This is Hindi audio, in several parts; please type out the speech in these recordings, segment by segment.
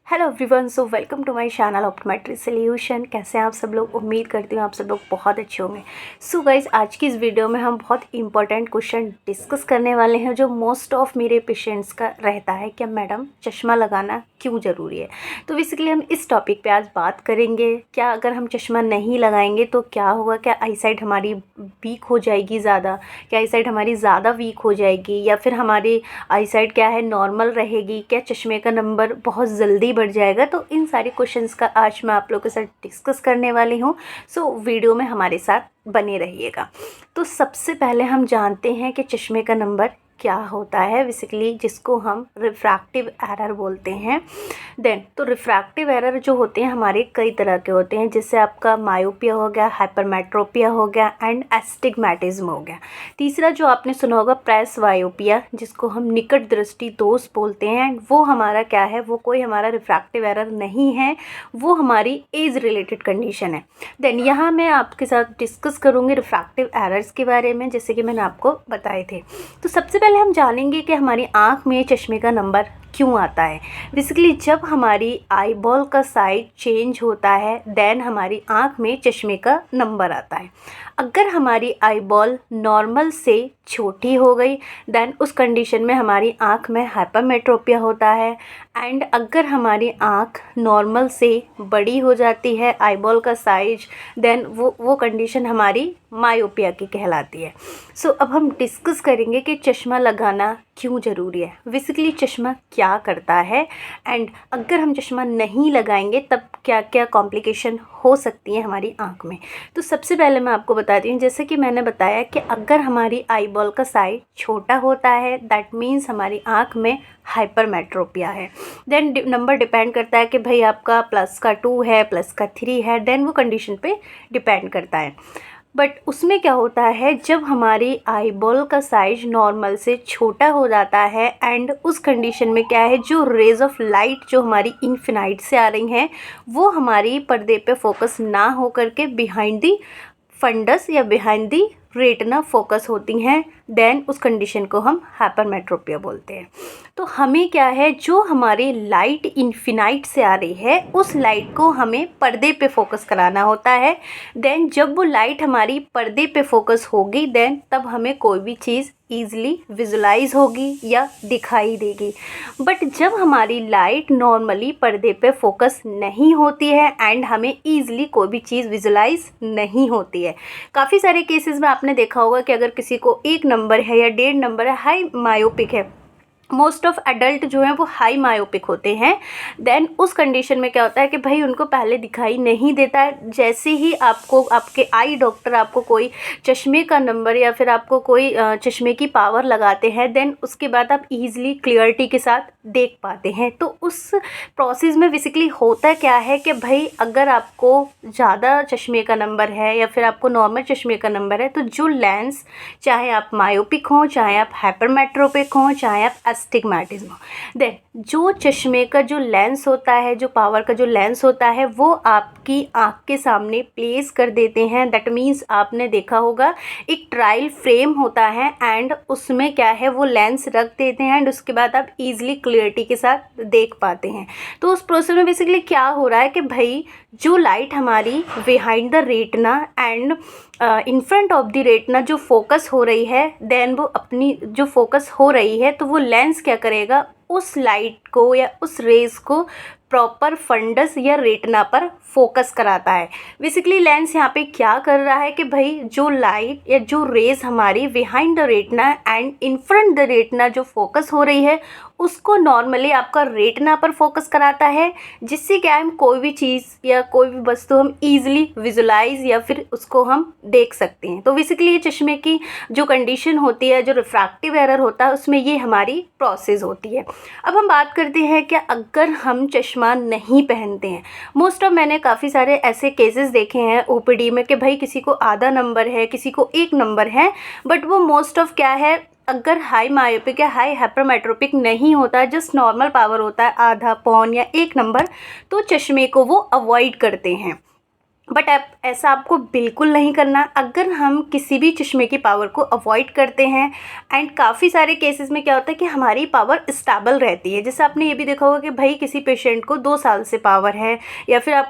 Hello everyone, so welcome to my channel optometry solution. कैसे हैं आप सब लोग? उम्मीद करती हूँ आप सब लोग बहुत अच्छे होंगे। सो गाइज, आज की इस वीडियो में हम बहुत इंपॉर्टेंट क्वेश्चन डिस्कस करने वाले हैं जो मोस्ट ऑफ मेरे पेशेंट्स का रहता है कि मैडम चश्मा लगाना क्यों ज़रूरी है। तो बेसिकली हम इस टॉपिक पे आज बात करेंगे। क्या अगर हम चश्मा नहीं लगाएंगे तो क्या होगा? क्या आईसाइट हमारी वीक हो जाएगी ज़्यादा? क्या आईसाइट हमारी ज़्यादा वीक हो जाएगी या फिर हमारी आईसाइट क्या है, नॉर्मल रहेगी? क्या चश्मे का नंबर बहुत जल्दी बढ़ जाएगा? तो इन सारे क्वेश्चंस का आज मैं आप लोगों के साथ डिस्कस करने वाली हूँ। सो वीडियो में हमारे साथ बने रहिएगा। तो सबसे पहले हम जानते हैं कि चश्मे का नंबर क्या होता है, बेसिकली जिसको हम रिफ्रैक्टिव एरर बोलते हैं। देन तो रिफ्रैक्टिव एरर जो होते हैं हमारे कई तरह के होते हैं, जैसे आपका मायोपिया हो गया, हाइपरमेट्रोपिया हो गया एंड एस्टिग्मेटिज्म हो गया। तीसरा जो आपने सुना होगा प्रेसवायोपिया, जिसको हम निकट दृष्टि दोष बोलते हैं। वो हमारा क्या है, वो कोई हमारा रिफ्रैक्टिव एरर नहीं है, वो हमारी एज रिलेटेड कंडीशन है। देन यहाँ मैं आपके साथ डिस्कस करूँगी रिफ्रैक्टिव एरर्स के बारे में, जैसे कि मैंने आपको बताए थे। तो सबसे पहले हम जानेंगे कि हमारी आँख में चश्मे का नंबर क्यों आता है। बेसिकली जब हमारी आई बॉल का साइज चेंज होता है देन हमारी आँख में चश्मे का नंबर आता है। अगर हमारी आई बॉल नॉर्मल से छोटी हो गई देन उस कंडीशन में हमारी आँख में हाइपरमेट्रोपिया होता है। एंड अगर हमारी आँख नॉर्मल से बड़ी हो जाती है आई बॉल का साइज, देन वो कंडीशन हमारी मायोपिया की कहलाती है। सो अब हम डिस्कस करेंगे कि चश्मा लगाना क्यों ज़रूरी है, बेसिकली चश्मा क्या करता है एंड अगर हम चश्मा नहीं लगाएंगे तब क्या क्या कॉम्प्लिकेशन हो सकती है हमारी आँख में। तो सबसे पहले मैं आपको बताती हूँ, जैसे कि मैंने बताया कि अगर हमारी आई बॉल का साइज छोटा होता है दैट मीन्स हमारी आँख में हाइपरमेट्रोपिया है। देन नंबर डिपेंड करता है कि भाई आपका +2 है, +3 है, देन वो कंडीशन पे डिपेंड करता है। बट उसमें क्या होता है, जब हमारी आई बॉल का साइज नॉर्मल से छोटा हो जाता है एंड उस कंडीशन में क्या है, जो रेज ऑफ लाइट जो हमारी इन्फिनाइट से आ रही हैं वो हमारी पर्दे पे फोकस ना हो करके बिहाइंड दी फंडस या बिहाइंड दी रेटिना फोकस होती हैं। देन उस कंडीशन को हम हाइपरमेट्रोपिया बोलते हैं। तो हमें क्या है, जो हमारी लाइट इन्फिनाइट से आ रही है उस लाइट को हमें पर्दे पे फोकस कराना होता है। देन जब वो लाइट हमारी पर्दे पे फोकस होगी देन तब हमें कोई भी चीज़ ईज़िली विजुलाइज होगी या दिखाई देगी। बट जब हमारी लाइट नॉर्मली पर्दे पे फोकस नहीं होती है एंड हमें ईज़िली कोई भी चीज़ विजुलाइज नहीं होती है। काफ़ी सारे केसेस में आपने देखा होगा कि अगर किसी को 1 नंबर है या 1.5 नंबर है, हाई मायोपिक है, मोस्ट ऑफ एडल्ट जो हैं वो हाई मायोपिक होते हैं। देन उस कंडीशन में क्या होता है कि भाई उनको पहले दिखाई नहीं देता है। जैसे ही आपको आपके आई डॉक्टर आपको कोई चश्मे का नंबर या फिर आपको कोई चश्मे की पावर लगाते हैं देन उसके बाद आप इजीली क्लियरिटी के साथ देख पाते हैं। तो उस प्रोसेस में बेसिकली होता क्या है कि भाई अगर आपको ज़्यादा चश्मे का नंबर है या फिर आपको नॉर्मल चश्मे का नंबर है तो जो लेंस, चाहे आप मायोपिक हों, चाहे आप हाइपरमेट्रोपिक हों, चाहे आप एस्टिग्मेटिज्म हो, देन जो चश्मे का जो लेंस होता है, जो पावर का जो लेंस होता है वो आपकी आँख के सामने प्लेस कर देते हैं। दैट मीन्स आपने देखा होगा एक ट्रायल फ्रेम होता है एंड उसमें क्या है वो लेंस रख देते हैं एंड उसके बाद आप इजीली क्लियरिटी के साथ देख पाते हैं। तो उस प्रोसेस में बेसिकली क्या हो रहा है कि भाई जो लाइट हमारी behind the retina and in front of the retina जो फोकस हो रही है, देन वो अपनी जो फोकस हो रही है तो वो लेंस क्या करेगा, उस लाइट को या उस रेज को प्रॉपर फंडस या रेटिना पर फोकस कराता है। बेसिकली लेंस यहाँ पे क्या कर रहा है कि भाई जो लाइट या जो रेज हमारी behind the retina and in front the retina जो फोकस हो रही है उसको नॉर्मली आपका रेटिना पर फोकस कराता है, जिससे क्या हम कोई भी चीज़ या कोई भी वस्तु हम ईजिली विजुलाइज या फिर उसको हम देख सकते हैं। तो बेसिकली ये चश्मे की जो कंडीशन होती है, जो रिफ्रैक्टिव एरर होता है, उसमें ये हमारी प्रोसेस होती है। अब हम बात करते हैं कि अगर हम चश्मा नहीं पहनते हैं, मोस्ट ऑफ मैंने काफ़ी सारे ऐसे केसेस देखे हैं ओपीडी में कि भाई किसी को आधा नंबर है, किसी को 1 नंबर है, बट वो मोस्ट ऑफ क्या है, अगर हाई मायोपिक या हाई हाइपरमेट्रोपिक नहीं होता है, जस्ट नॉर्मल पावर होता है, आधा, पौन या 1 नंबर, तो चश्मे को वो अवॉइड करते हैं। बट ऐसा आपको बिल्कुल नहीं करना। अगर हम किसी भी चश्मे की पावर को अवॉइड करते हैं एंड काफ़ी सारे केसेस में क्या होता है कि हमारी पावर स्टेबल रहती है। जैसे आपने ये भी देखा होगा कि भाई किसी पेशेंट को 2 साल से पावर है या फिर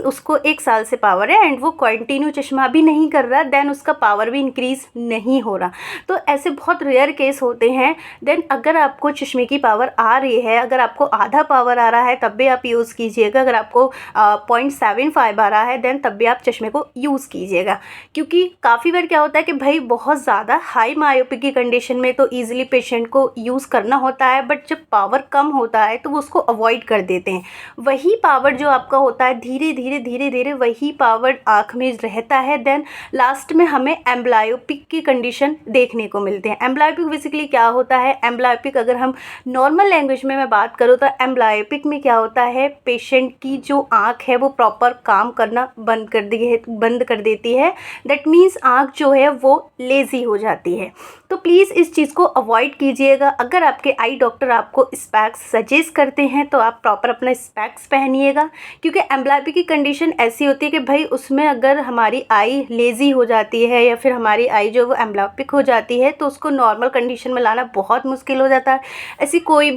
उसको 1 साल से पावर है एंड वो कंटिन्यू चश्मा भी नहीं कर रहा, देन उसका पावर भी इंक्रीज़ नहीं हो रहा। तो ऐसे बहुत रेयर केस होते हैं। देन अगर आपको चश्मे की पावर आ रही है, अगर आपको आधा पावर आ रहा है तब भी आप यूज़ कीजिएगा। अगर आपको 0.75 आ रहा है देन तब भी आप चश्मे को यूज़ कीजिएगा। क्योंकि काफ़ी बार क्या होता है कि भाई बहुत ज़्यादा हाई मायोपिक की कंडीशन में तो ईजिली पेशेंट को यूज़ करना होता है, बट जब पावर कम होता है तो वो उसको अवॉइड कर देते हैं। वही पावर जो आपका होता है धीरे धीरे वही पावर आँख में रहता है। देन लास्ट में हमें एम्ब्लायोपिक की कंडीशन देखने को मिलते हैं। एम्ब्लायोपिक बेसिकली क्या होता है? एम्ब्लायोपिक अगर हम नॉर्मल लैंग्वेज में मैं बात करूँ तो एम्ब्लायोपिक में क्या होता है, पेशेंट की जो आँख है वो प्रॉपर काम करना बंद कर देती है। दैट मीन्स आँख जो है वो लेज़ी हो जाती है। तो प्लीज़ इस चीज़ को अवॉइड कीजिएगा। अगर आपके आई डॉक्टर आपको स्पेक्स सजेस्ट करते हैं तो आप प्रॉपर अपना स्पेक्स पहनिएगा। क्योंकि एम्ब्लायोपिक की कंडीशन ऐसी होती है कि भाई उसमें अगर हमारी आई लेज़ी हो जाती है या फिर हमारी आई जो वो एम्ब्लायोपिक हो जाती है तो उसको नॉर्मल कंडीशन में लाना बहुत मुश्किल हो जाता है। ऐसी कोई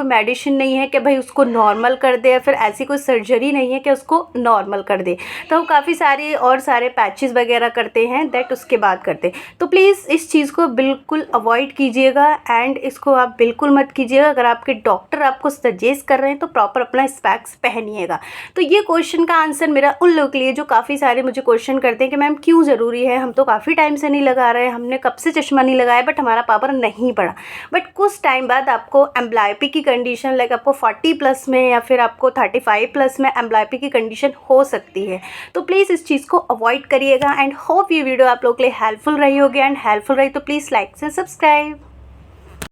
मेडिसिन नहीं है कि भाई उसको नॉर्मल कर दे या फिर ऐसी कोई सर्जरी नहीं है कि उसको नॉर्मल कर दे। तो काफ़ी सारे पैचेस वगैरह करते हैं, दैट उसके बाद करते हैं। तो प्लीज़ इस चीज़ को बिल्कुल अवॉइड कीजिएगा एंड इसको आप बिल्कुल मत कीजिएगा। अगर आपके डॉक्टर आपको सजेस्ट कर रहे हैं तो प्रॉपर अपना स्पेक्स पहनिएगा। तो ये क्वेश्चन का आंसर मेरा उन लोगों के लिए जो काफ़ी सारे मुझे क्वेश्चन करते हैं कि मैम क्यों ज़रूरी है, हम तो काफ़ी टाइम से नहीं लगा रहे हैं, हमने कब से चश्मा नहीं लगाया बट हमारा पावर नहीं बढ़ा। बट कुछ टाइम बाद आपको एम्ब्लायोपिक की कंडीशन लाइक आपको 40+ में या फिर आपको 35+ में एम्ब्लायोपिक की कंडीशन हो सकती है। तो प्लीज़ इस चीज़ को अवॉइड करिएगा एंड होप ये वीडियो आप लोगों के लिए हेल्पफुल रही होगी एंड हेल्पफुल रही तो प्लीज़ लाइक से सब्सक्राइब।